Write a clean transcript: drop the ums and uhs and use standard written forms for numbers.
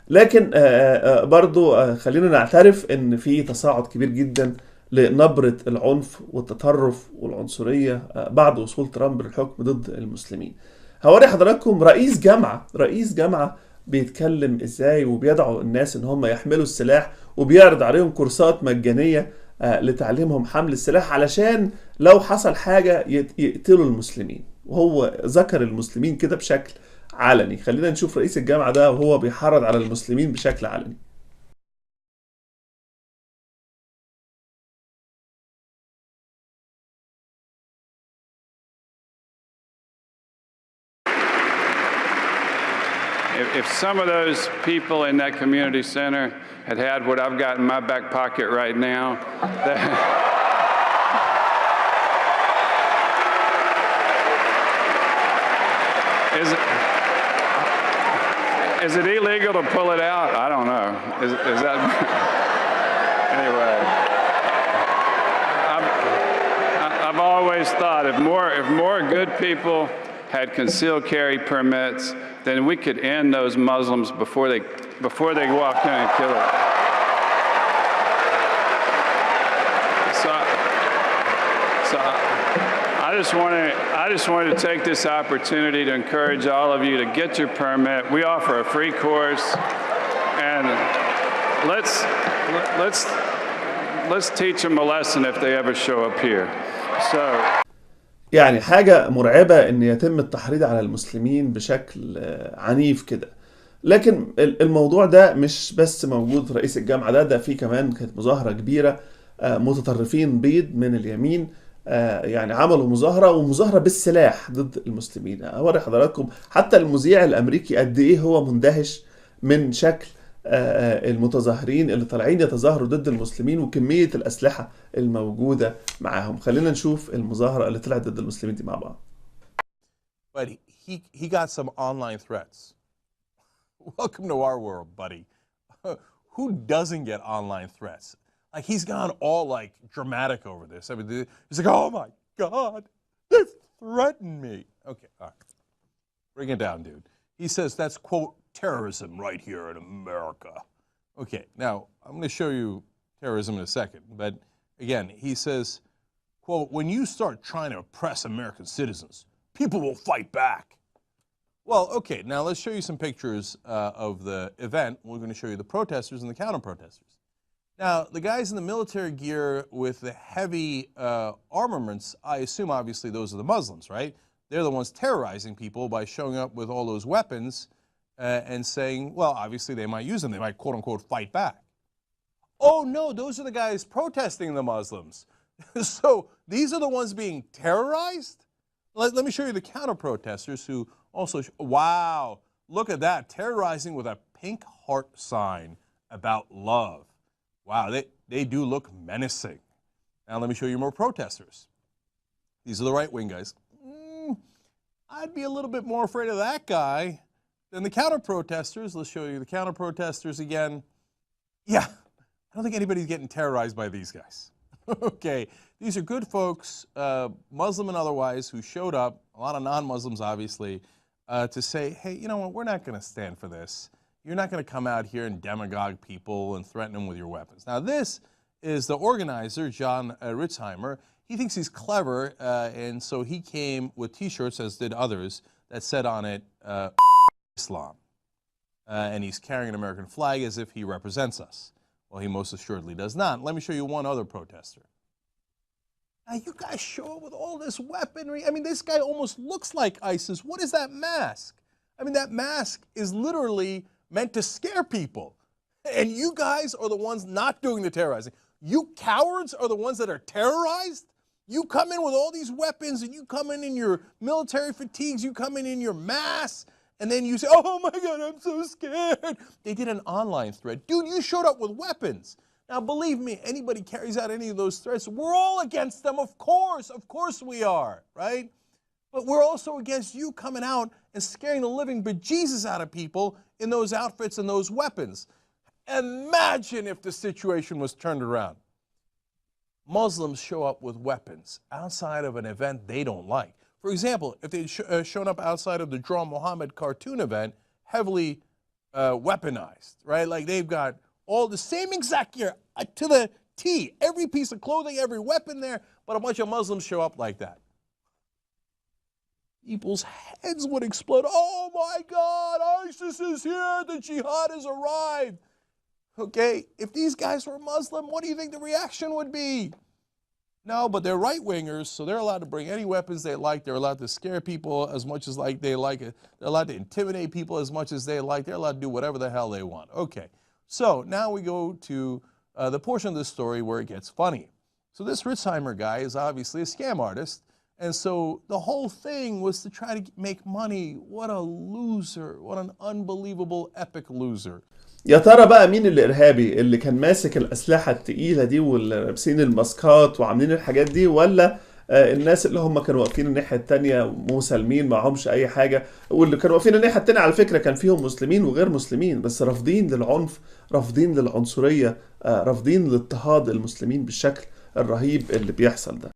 لكن برضو خلينا نعترف ان في تصاعد كبير جدا لنبرة العنف والتطرف والعنصرية بعد وصول ترامب للحكم ضد المسلمين. هوري حضراتكم رئيس جامعة بيتكلم ازاي وبيدعو الناس ان هم يحملوا السلاح، وبيعرض عليهم كورسات مجانية لتعليمهم حمل السلاح علشان لو حصل حاجة يقتلوا المسلمين، وهو ذكر المسلمين كده بشكل علني. خلينا نشوف رئيس الجامعة ده وهو بيحرض على المسلمين بشكل علني. If some of those people in that community center had had what I've got in my back pocket right now, is it illegal to pull it out? I don't know. Is that anyway? I've always thought if more good people had concealed carry permits, then we could end those Muslims before they walk in and kill it. So I just wanted to take this opportunity to encourage all of you to get your permit. We offer a free course, and let's teach them a lesson if they ever show up here. So. يعني حاجة مرعبة ان يتم التحريض على المسلمين بشكل عنيف كده. لكن الموضوع ده مش بس موجود في رئيس الجامعة ده في كمان كانت مظاهرة كبيرة، متطرفين بيض من اليمين يعني عملوا مظاهرة بالسلاح ضد المسلمين. اوري حضراتكم حتى المذيع الامريكي قد ايه هو مندهش من شكل المتظاهرين اللي طالعين يتظاهروا ضد المسلمين وكمية الأسلحة الموجودة معاهم. خلينا نشوف المظاهرة اللي طلعت ضد المسلمين دي مع بعض. But he got some online threats. Welcome to our world, buddy. Who doesn't get online threats? Like, he's gone all like dramatic over this. I mean, he's like, oh my God, they've threatened me. Okay, all right. Bring it down, dude. He says that's, quote, terrorism right here in America. Okay, now I'm going to show you terrorism in a second, but again, he says, quote, when you start trying to oppress American citizens, people will fight back. Well, okay, now let's show you some pictures of the event. We're going to show you the protesters and the counter-protesters. Now, the guys in the military gear with the heavy armaments, I assume obviously those are the Muslims, right? They're the ones terrorizing people by showing up with all those weapons and saying, well, obviously they might use them. They might, quote-unquote, fight back. Oh, no, those are the guys protesting the Muslims. So these are the ones being terrorized? Let me show you the counter-protesters who also, wow, look at that, terrorizing with a pink heart sign about love. Wow, they do look menacing. Now let me show you more protesters. These are the right-wing guys. I'd be a little bit more afraid of that guy than the counter-protesters. Let's show you the counter-protesters again. Yeah, I don't think anybody's getting terrorized by these guys. Okay, these are good folks, Muslim and otherwise, who showed up, a lot of non-Muslims obviously, to say, hey, you know what, we're not going to stand for this. You're not going to come out here and demagogue people and threaten them with your weapons. Now this is the organizer, John Ritzheimer. He thinks he's clever, and so he came with T-shirts, as did others, that said on it, Islam. And he's carrying an American flag as if he represents us. Well, he most assuredly does not. Let me show you one other protester. Now, you guys show up with all this weaponry. I mean, this guy almost looks like ISIS. What is that mask? I mean, that mask is literally meant to scare people. And you guys are the ones not doing the terrorizing. You cowards are the ones that are terrorized? You come in with all these weapons, and you come in your military fatigues, you come in your masks, and then you say, oh my God, I'm so scared. They did an online thread. Dude, you showed up with weapons. Now, believe me, anybody carries out any of those threats, we're all against them, of course we are, right? But we're also against you coming out and scaring the living bejesus out of people in those outfits and those weapons. Imagine if the situation was turned around. Muslims show up with weapons outside of an event they don't like. For example, if they'd shown up outside of the Draw Muhammad cartoon event, heavily weaponized, right? Like they've got all the same exact gear to the T, every piece of clothing, every weapon there, but a bunch of Muslims show up like that. People's heads would explode. Oh my God, ISIS is here, the jihad has arrived. Okay, if these guys were Muslim, what do you think the reaction would be? No, but they're right-wingers, so they're allowed to bring any weapons they like. They're allowed to scare people as much as they like it. They're allowed to intimidate people as much as they like. They're allowed to do whatever the hell they want. Okay, so now we go to the portion of the story where it gets funny. So this Ritzheimer guy is obviously a scam artist, and so the whole thing was to try to make money. What a loser. What an unbelievable, epic loser. يا ترى بقى مين الإرهابي اللي كان ماسك الأسلحة التقيلة دي واللي لابسين الماسكات وعاملين الحاجات دي، ولا الناس اللي هم كانوا واقفين الناحية التانية مسالمين معهمش أي حاجة، واللي كانوا واقفين الناحية التانية على فكرة كان فيهم مسلمين وغير مسلمين بس رافضين للعنف، رافضين للعنصرية، رافضين لاضطهاد المسلمين بالشكل الرهيب اللي بيحصل ده.